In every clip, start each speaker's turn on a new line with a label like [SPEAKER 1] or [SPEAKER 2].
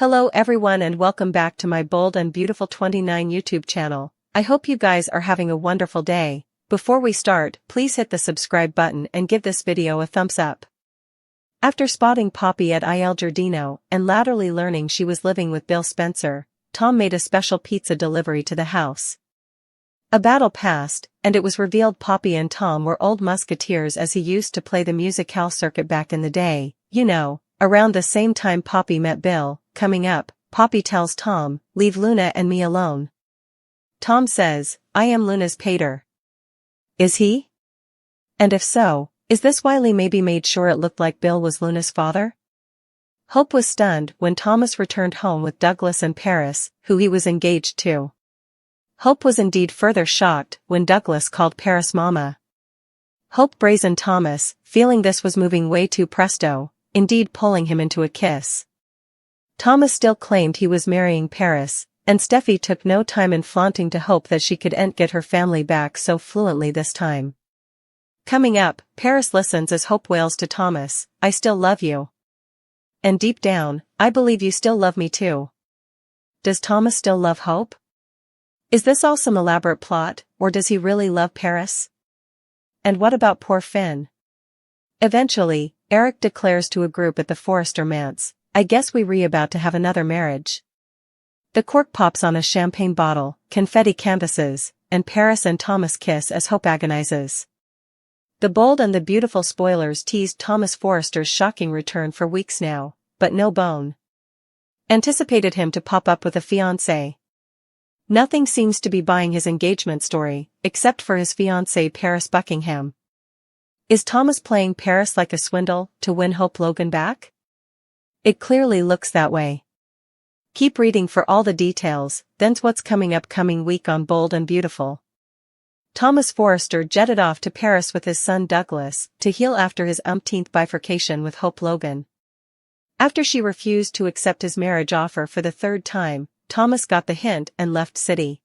[SPEAKER 1] Hello everyone and welcome back to my Bold and Beautiful 29 YouTube channel. I hope you guys are having a wonderful day. Before we start, please hit the subscribe button and give this video a thumbs up. After spotting Poppy at Il Giardino and latterly learning she was living with Bill Spencer, Tom made a special pizza delivery to the house. A battle passed, and it was revealed Poppy and Tom were old musketeers as he used to play the musicale circuit back in the day, you know. Around the same time Poppy met Bill. Coming up, Poppy tells Tom, "Leave Luna and me alone." Tom says, "I am Luna's pater." Is he? And if so, is this why Lee maybe made sure it looked like Bill was Luna's father? Hope was stunned when Thomas returned home with Douglas and Paris, who he was engaged to. Hope was indeed further shocked when Douglas called Paris Mama. Hope brazened Thomas, feeling this was moving way too presto, indeed pulling him into a kiss. Thomas still claimed he was marrying Paris, and Steffi took no time in flaunting to Hope that she could get her family back so fluently this time. Coming up, Paris listens as Hope wails to Thomas, "I still love you. And deep down, I believe you still love me too." Does Thomas still love Hope? Is this all some elaborate plot, or does he really love Paris? And what about poor Finn? Eventually, Eric declares to a group at the Forrester manse, "I guess we about to have another marriage." The cork pops on a champagne bottle, confetti canvases, and Paris and Thomas kiss as Hope agonizes. The Bold and the Beautiful spoilers teased Thomas Forrester's shocking return for weeks now, but no bone. Anticipated him to pop up with a fiancée. Nothing seems to be buying his engagement story, except for his fiancée Paris Buckingham. Is Thomas playing Paris like a swindle to win Hope Logan back? It clearly looks that way. Keep reading for all the details, then's what's coming up coming week on Bold and Beautiful. Thomas Forrester jetted off to Paris with his son Douglas to heal after his umpteenth bifurcation with Hope Logan. After she refused to accept his marriage offer for the third time, Thomas got the hint and left city.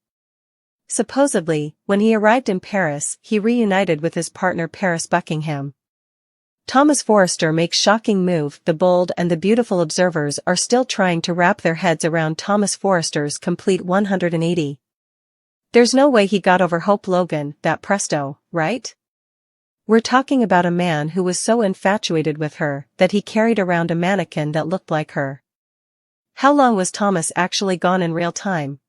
[SPEAKER 1] Supposedly, when he arrived in Paris, he reunited with his partner Paris Buckingham. Thomas Forrester makes shocking move. The Bold and the Beautiful observers are still trying to wrap their heads around Thomas Forrester's complete 180. There's no way he got over Hope Logan that presto, right? We're talking about a man who was so infatuated with her that he carried around a mannequin that looked like her. How long was Thomas actually gone in real time?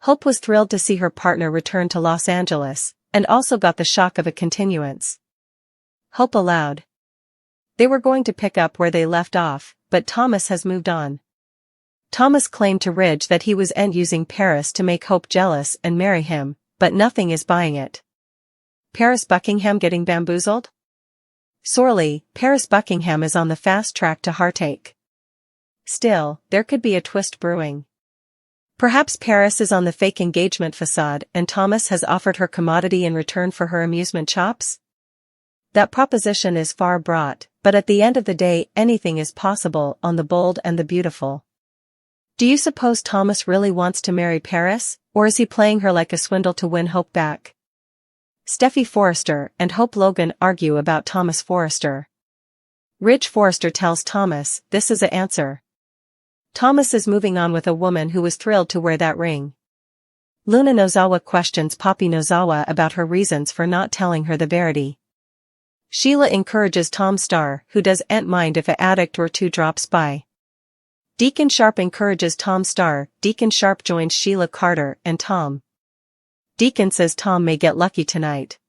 [SPEAKER 1] Hope was thrilled to see her partner return to Los Angeles, and also got the shock of a continuance. Hope allowed. They were going to pick up where they left off, but Thomas has moved on. Thomas claimed to Ridge that he was using Paris to make Hope jealous and marry him, but nothing is buying it. Paris Buckingham getting bamboozled? Sorely, Paris Buckingham is on the fast track to heartache. Still, there could be a twist brewing. Perhaps Paris is on the fake engagement facade and Thomas has offered her commodity in return for her amusement chops? That proposition is far brought, but at the end of the day anything is possible on the Bold and the Beautiful. Do you suppose Thomas really wants to marry Paris, or is he playing her like a swindle to win Hope back? Steffi Forrester and Hope Logan argue about Thomas Forrester. Ridge Forrester tells Thomas this is an answer. Thomas is moving on with a woman who was thrilled to wear that ring. Luna Nozawa questions Poppy Nozawa about her reasons for not telling her the verity. Sheila encourages Tom Starr, who doesn't mind if an addict or two drops by. Deacon Sharp encourages Tom Starr. Deacon Sharp joins Sheila Carter and Tom. Deacon says Tom may get lucky tonight.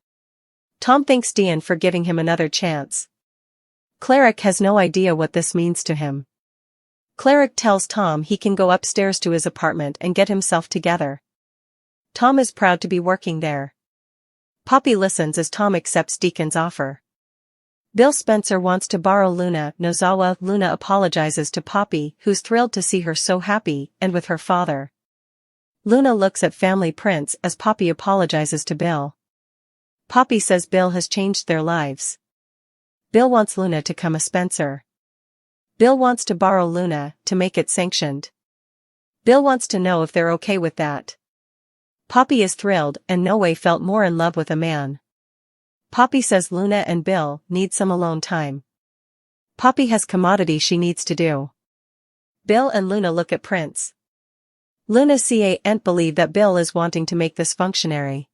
[SPEAKER 1] Tom thanks Dean for giving him another chance. Cleric has no idea what this means to him. Cleric tells Tom he can go upstairs to his apartment and get himself together. Tom is proud to be working there. Poppy listens as Tom accepts Deacon's offer. Bill Spencer wants to borrow Luna Nozawa. Luna apologizes to Poppy, who's thrilled to see her so happy and with her father. Luna looks at family prints as Poppy apologizes to Bill. Poppy says Bill has changed their lives. Bill wants Luna to come a Spencer. Bill wants to borrow Luna to make it sanctioned. Bill wants to know if they're okay with that. Poppy is thrilled and no way felt more in love with a man. Poppy says Luna and Bill need some alone time. Poppy has commodity she needs to do. Bill and Luna look at Prince. Luna can't believe that Bill is wanting to make this functionary.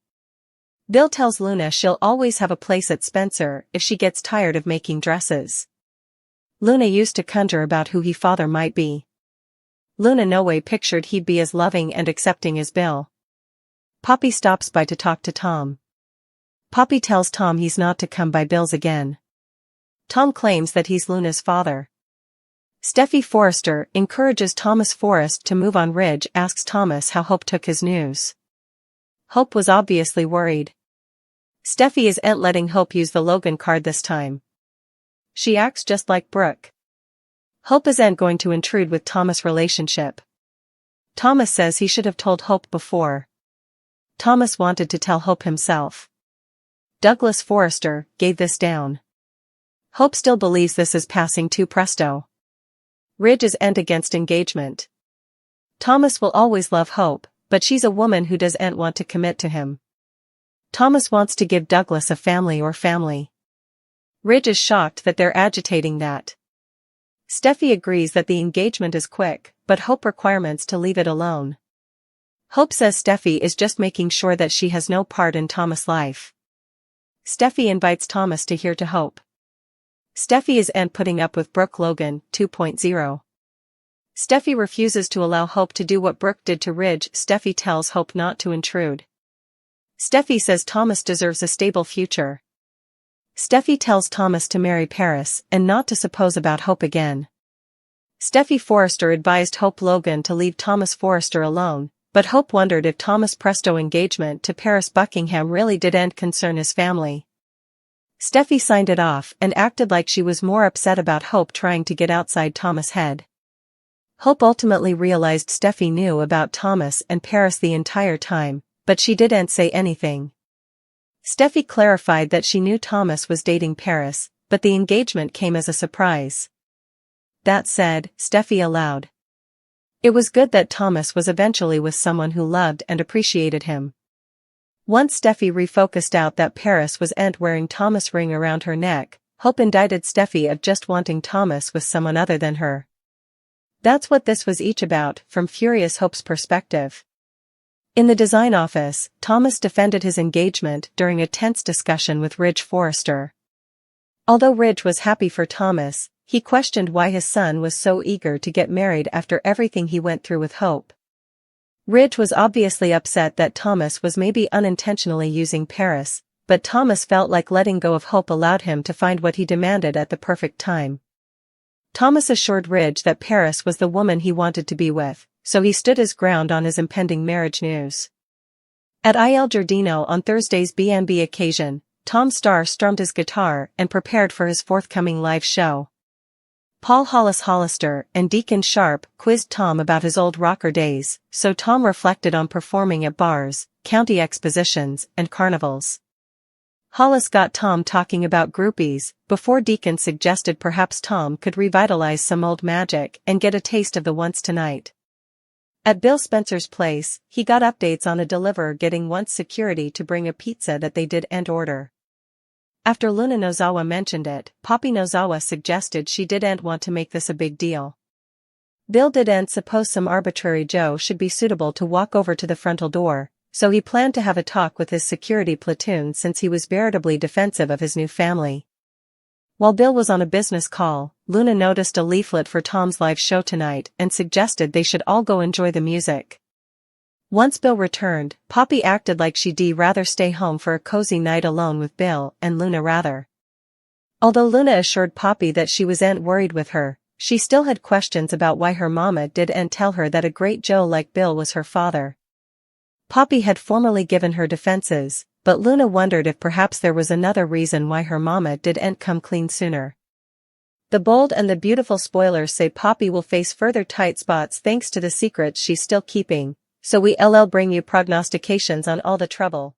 [SPEAKER 1] Bill tells Luna she'll always have a place at Spencer if she gets tired of making dresses. Luna used to conjure about who he father might be. Luna no way pictured he'd be as loving and accepting as Bill. Poppy stops by to talk to Tom. Poppy tells Tom he's not to come by Bill's again. Tom claims that he's Luna's father. Steffi Forrester encourages Thomas Forrest to move on. Ridge asks Thomas how Hope took his news. Hope was obviously worried. Steffi isn't letting Hope use the Logan card this time. She acts just like Brooke. Hope isn't going to intrude with Thomas' relationship. Thomas says he should have told Hope before. Thomas wanted to tell Hope himself. Douglas Forrester gave this down. Hope still believes this is passing too presto. Ridge isn't against engagement. Thomas will always love Hope, but she's a woman who doesn't want to commit to him. Thomas wants to give Douglas a family. Ridge is shocked that they're agitating that. Steffi agrees that the engagement is quick, but Hope requirements to leave it alone. Hope says Steffi is just making sure that she has no part in Thomas' life. Steffi invites Thomas to hear to Hope. Steffi isn't putting up with Brooke Logan 2.0. Steffi refuses to allow Hope to do what Brooke did to Ridge. Steffi tells Hope not to intrude. Steffi says Thomas deserves a stable future. Steffi tells Thomas to marry Paris and not to suppose about Hope again. Steffi Forrester advised Hope Logan to leave Thomas Forrester alone, but Hope wondered if Thomas' presto engagement to Paris Buckingham really didn't concern his family. Steffi signed it off and acted like she was more upset about Hope trying to get outside Thomas' head. Hope ultimately realized Steffi knew about Thomas and Paris the entire time, but she didn't say anything. Steffi clarified that she knew Thomas was dating Paris, but the engagement came as a surprise. That said, Steffi allowed. It was good that Thomas was eventually with someone who loved and appreciated him. Once Steffi refocused out that Paris wasn't wearing Thomas' ring around her neck, Hope indicted Steffi of just wanting Thomas with someone other than her. That's what this was each about, from Furious Hope's perspective. In the design office, Thomas defended his engagement during a tense discussion with Ridge Forrester. Although Ridge was happy for Thomas, he questioned why his son was so eager to get married after everything he went through with Hope. Ridge was obviously upset that Thomas was maybe unintentionally using Paris, but Thomas felt like letting go of Hope allowed him to find what he demanded at the perfect time. Thomas assured Ridge that Paris was the woman he wanted to be with, so he stood his ground on his impending marriage news. At Il Giardino on Thursday's B&B occasion, Tom Starr strummed his guitar and prepared for his forthcoming live show. Paul Hollis-Hollister and Deacon Sharp quizzed Tom about his old rocker days, so Tom reflected on performing at bars, county expositions, and carnivals. Hollis got Tom talking about groupies, before Deacon suggested perhaps Tom could revitalize some old magic and get a taste of the once tonight. At Bill Spencer's place, he got updates on a deliverer getting once security to bring a pizza that they didn't order. After Luna Nozawa mentioned it, Poppy Nozawa suggested she didn't want to make this a big deal. Bill didn't suppose some arbitrary Joe should be suitable to walk over to the frontal door, so he planned to have a talk with his security platoon since he was veritably defensive of his new family. While Bill was on a business call, Luna noticed a leaflet for Tom's live show tonight and suggested they should all go enjoy the music. Once Bill returned, Poppy acted like she'd rather stay home for a cozy night alone with Bill and Luna rather. Although Luna assured Poppy that she wasn't worried with her, she still had questions about why her mama didn't tell her that a great Joe like Bill was her father. Poppy had formally given her defenses, but Luna wondered if perhaps there was another reason why her mama didn't come clean sooner. The Bold and the Beautiful spoilers say Poppy will face further tight spots thanks to the secrets she's still keeping, so we bring you prognostications on all the trouble.